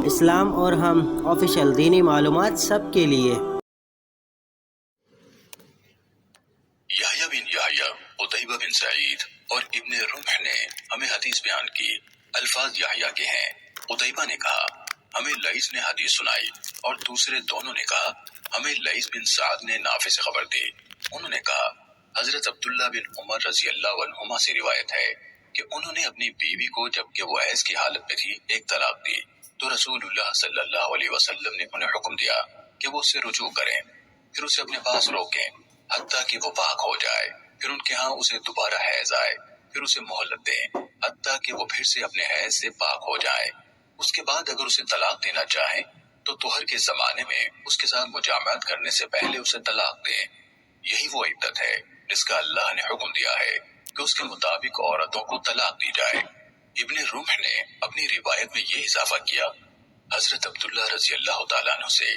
اسلام اور ہم آفیشیل دینی معلومات سب کے لیے۔ یحییٰ بن یحییٰ، قتیبہ بن سعید اور ابن رمح نے ہمیں حدیث بیان کی۔ الفاظ یحییٰ کے ہیں۔ قتیبہ نے کہا ہمیں لیث نے حدیث سنائی، اور دوسرے دونوں نے کہا ہمیں لیث بن سعد نے نافع سے خبر دی۔ انہوں نے کہا حضرت عبداللہ بن عمر رضی اللہ عنہما سے روایت ہے کہ انہوں نے اپنی بیوی کو جبکہ وہ حیض کی حالت میں تھی ایک طلاق دی، تو رسول اللہ صلی اللہ علیہ وسلم نے انہیں حکم دیا کہ وہ اس سے رجوع کریں، پھر اسے اپنے پاس روکیں حتیٰ کہ وہ پاک ہو جائے، پھر ان کے ہاں اسے دوبارہ حیض آئے، پھر اسے مہلت دیں حتیٰ کہ وہ پھر سے اپنے حیض سے پاک ہو جائے۔ اس کے بعد اگر اسے طلاق دینا چاہیں تو طہر کے زمانے میں اس کے ساتھ مجامعت کرنے سے پہلے اسے طلاق دیں۔ یہی وہ عدت ہے جس کا اللہ نے حکم دیا ہے کہ اس کے مطابق عورتوں کو طلاق دی جائے۔ ابن رمح نے اپنی روایت میں یہ اضافہ کیا، حضرت عبداللہ رضی اللہ تعالیٰ عنہ سے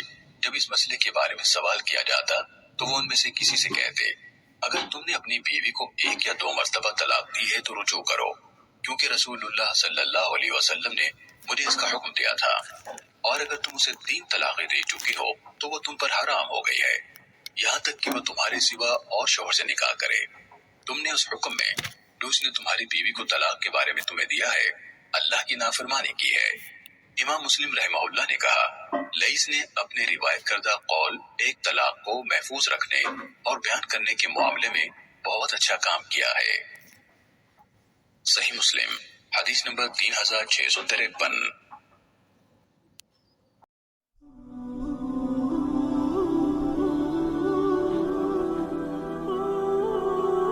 جب اس مسئلے کے بارے میں سوال کیا جاتا تو وہ ان میں سے کسی سے کہتے اگر تم نے اپنی بیوی کو 1 یا 2 مرتبہ طلاق دی ہے تو رجوع کرو، کیونکہ رسول اللہ صلی اللہ علیہ وسلم نے مجھے اس کا حکم دیا تھا، اور اگر تم اسے 3 طلاقیں دے چکی ہو تو وہ تم پر حرام ہو گئی ہے، یہاں تک کہ وہ تمہارے سوا اور شوہر سے نکاح کرے۔ تم نے اس حکم میں جو اس نے تمہاری بیوی کو طلاق کے بارے میں تمہیں دیا ہے اللہ کی نافرمانی کی ہے۔ امام مسلم رحمہ اللہ نے کہا لیث نے اپنے روایت کردہ قول 1 طلاق کو محفوظ رکھنے اور بیان کرنے کے معاملے میں بہت اچھا کام کیا ہے۔ صحیح مسلم حدیث نمبر 3653۔